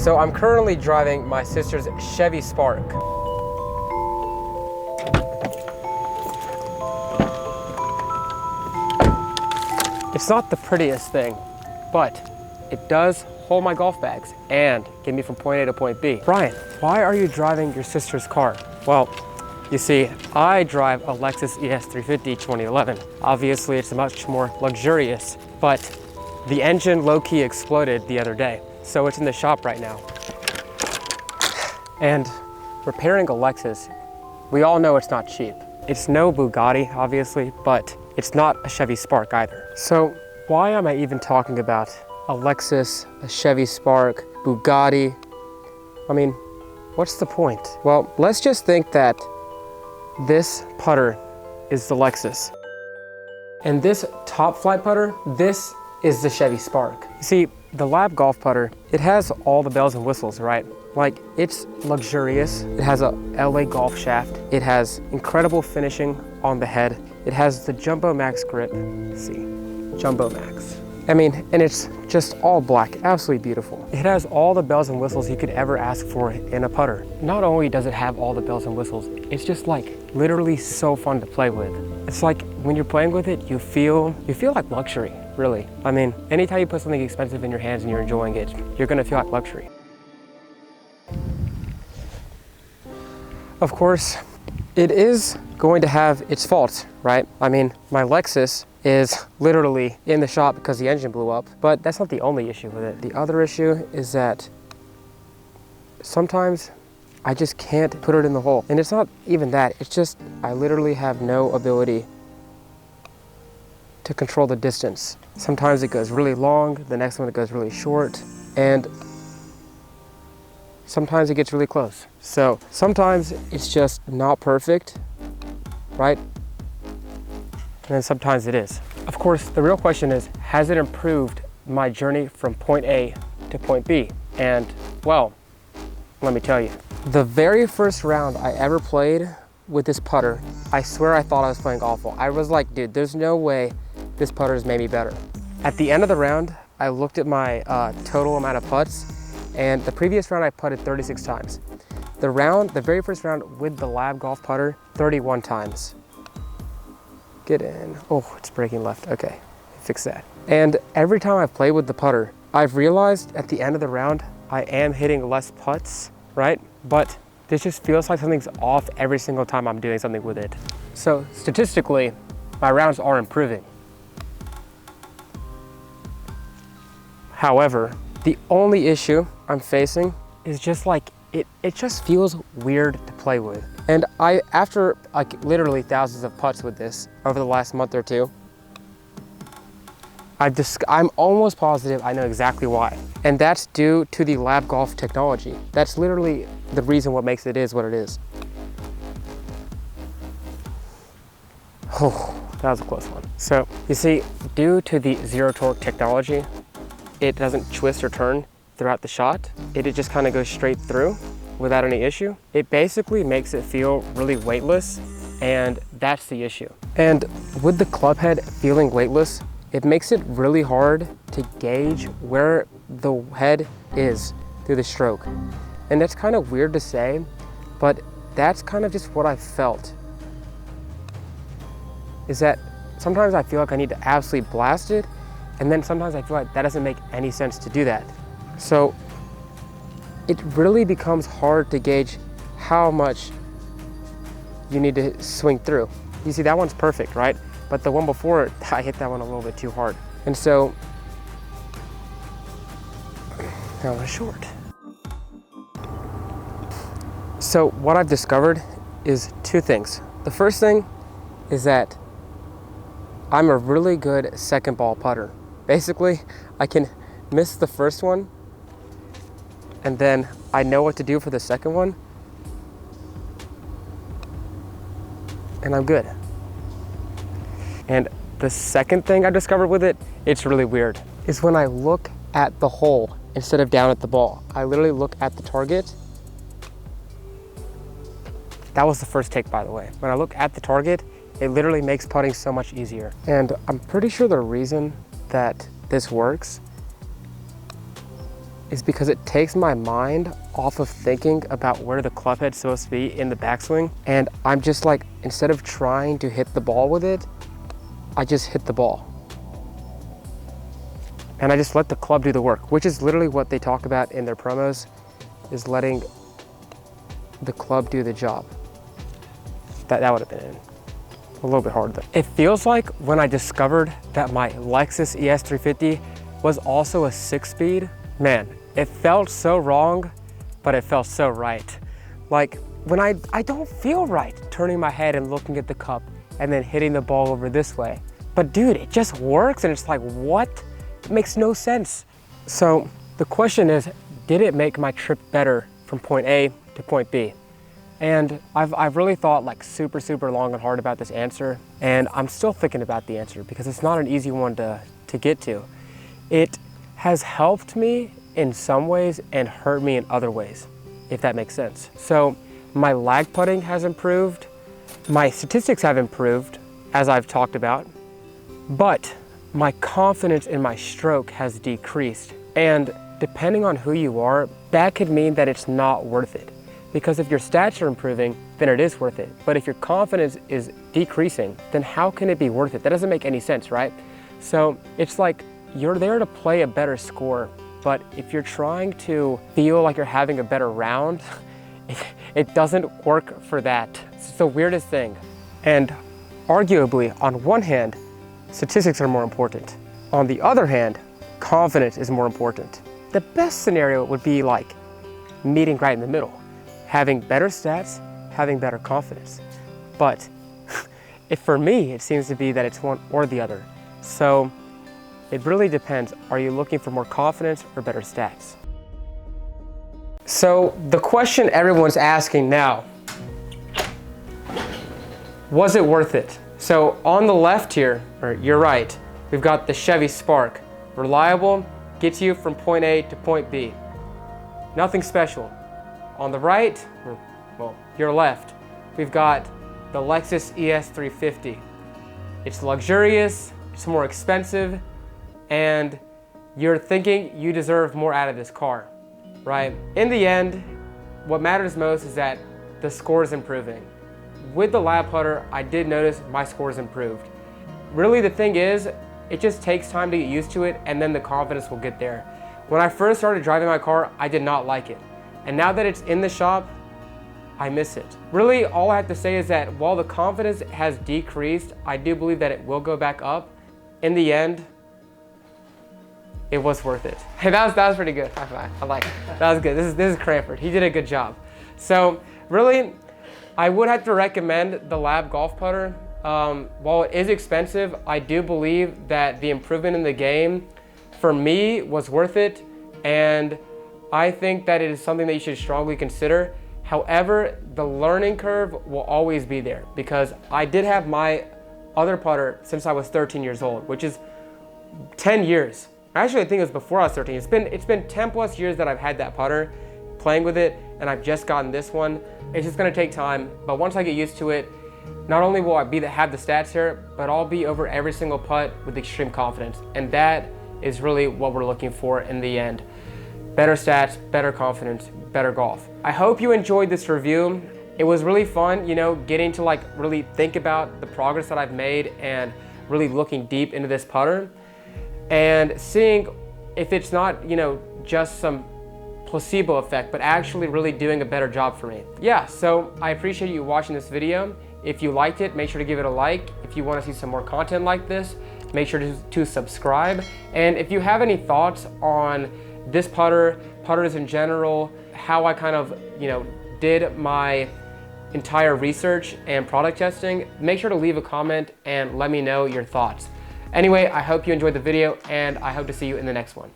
So I'm currently driving my sister's Chevy Spark. It's not the prettiest thing, but it does hold my golf bags and get me from point A to point B. Brian, why are you driving your sister's car? Well, you see, I drive a Lexus ES350 2011. Obviously, it's much more luxurious, but the engine low-key exploded the other day, so it's in the shop right now. And repairing a Lexus, we all know it's not cheap. It's no Bugatti, obviously, but it's not a Chevy Spark either. So why am I even talking about a Lexus, a Chevy Spark, Bugatti? I mean, what's the point? Well, let's just think that this putter is the Lexus. And this top flight putter, this is the Chevy Spark. You see, the l.a.b golf putter, it has all the bells and whistles, right? Like, it's luxurious. It has a l.a. golf shaft. It has incredible finishing on the head. It has the Jumbo Max grip. Let's see, Jumbo Max. I mean, and it's just all black, absolutely beautiful. It has all the bells and whistles you could ever ask for in a putter. Not only does it have all the bells and whistles, it's just like literally so fun to play with. It's like when you're playing with it, you feel like luxury, really. I mean, anytime you put something expensive in your hands and you're enjoying it, you're gonna feel like luxury. Of course, it is going to have its faults, right? I mean, my Lexus is literally in the shop because the engine blew up, but that's not the only issue with it. The other issue is that sometimes I just can't put it in the hole. And it's not even that, it's just I literally have no ability to control the distance. Sometimes it goes really long, the next one it goes really short, and sometimes it gets really close. So sometimes it's just not perfect, right? And then sometimes it is. Of course, the real question is, has it improved my journey from point A to point B? And well, let me tell you. The very first round I ever played with this putter, I swear I thought I was playing awful. I was like, dude, there's no way this putter has made me better. At the end of the round, I looked at my total amount of putts, and the previous round I putted 36 times. The very first round with the l.a.b golf putter, 31 times. Get in. Oh, it's breaking left. Okay, fix that. And every time I've played with the putter, I've realized at the end of the round, I am hitting less putts, right? But this just feels like something's off every single time I'm doing something with it. So statistically, my rounds are improving. However, the only issue I'm facing is just like, it just feels weird to play with. And after like literally thousands of putts with this over the last month or two, I'm almost positive I know exactly why. And that's due to the l.a.b golf technology. That's literally the reason what makes it is what it is. Oh, that was a close one. So you see, due to the zero torque technology, it doesn't twist or turn throughout the shot. It just kind of goes straight through without any issue. It basically makes it feel really weightless, and that's the issue. And with the club head feeling weightless, it makes it really hard to gauge where the head is through the stroke. And that's kind of weird to say, but that's kind of just what I felt. Is that sometimes I feel like I need to absolutely blast it, and then sometimes I feel like that doesn't make any sense to do that. So it really becomes hard to gauge how much you need to swing through. You see, that one's perfect, right? But the one before it, I hit that one a little bit too hard. And so, that one's short. So what I've discovered is two things. The first thing is that I'm a really good second ball putter. Basically, I can miss the first one, and then I know what to do for the second one, and I'm good. And the second thing I discovered with it, it's really weird, is when I look at the hole instead of down at the ball. I literally look at the target. That was the first take, by the way. When I look at the target, it literally makes putting so much easier. And I'm pretty sure the reason that this works is because it takes my mind off of thinking about where the club head's supposed to be in the backswing. And I'm just like, instead of trying to hit the ball with it, I just hit the ball. And I just let the club do the work, which is literally what they talk about in their promos, is letting the club do the job. That would have been a little bit hard though. It feels like when I discovered that my Lexus ES350 was also a 6-speed, man, it felt so wrong, but it felt so right. Like when I don't feel right turning my head and looking at the cup and then hitting the ball over this way. But dude, it just works, and it's like, what? It makes no sense. So the question is, did it make my trip better from point A to point B? And I've really thought like super long and hard about this answer, and I'm still thinking about the answer because it's not an easy one to get to. It has helped me in some ways and hurt me in other ways, if that makes sense. So my lag putting has improved, my statistics have improved, as I've talked about, but my confidence in my stroke has decreased. And depending on who you are, that could mean that it's not worth it. Because if your stats are improving, then it is worth it. But if your confidence is decreasing, then how can it be worth it? That doesn't make any sense, right? So it's like you're there to play a better score, but if you're trying to feel like you're having a better round, it doesn't work for that. It's the weirdest thing. And arguably, on one hand, statistics are more important. On the other hand, confidence is more important. The best scenario would be like meeting right in the middle. Having better stats, having better confidence. But for me, it seems to be that it's one or the other. So it really depends. Are you looking for more confidence or better stats? So the question everyone's asking now, was it worth it? So on the left here, or your right, we've got the Chevy Spark. Reliable, gets you from point A to point B. Nothing special. On the right, or, well, your left, we've got the Lexus ES350. It's luxurious, it's more expensive, and you're thinking you deserve more out of this car, right? In the end, what matters most is that the score is improving. With the l.a.b putter, I did notice my scores improved. Really, the thing is, it just takes time to get used to it, and then the confidence will get there. When I first started driving my car, I did not like it. And now that it's in the shop, I miss it. Really, all I have to say is that while the confidence has decreased, I do believe that it will go back up. In the end, it was worth it. Hey, that was pretty good. I like it. That was good. This is Cranford. He did a good job. So really, I would have to recommend the l.a.b golf putter. While it is expensive, I do believe that the improvement in the game, for me, was worth it. And I think that it is something that you should strongly consider. However, the learning curve will always be there because I did have my other putter since I was 13 years old, which is 10 years. Actually, I think it was before I was 13. It's been 10 plus years that I've had that putter, playing with it, and I've just gotten this one. It's just gonna take time, but once I get used to it, not only will I have the stats here, but I'll be over every single putt with extreme confidence. And that is really what we're looking for in the end. Better stats, better confidence, better golf. I hope you enjoyed this review. It was really fun, you know, getting to like really think about the progress that I've made and really looking deep into this putter and seeing if it's not, you know, just some placebo effect, but actually really doing a better job for me. Yeah, so I appreciate you watching this video. If you liked it, make sure to give it a like. If you want to see some more content like this, make sure to subscribe. And if you have any thoughts on this putter, putters in general, how I kind of, you know, did my entire research and product testing, make sure to leave a comment and let me know your thoughts. Anyway, I hope you enjoyed the video and I hope to see you in the next one.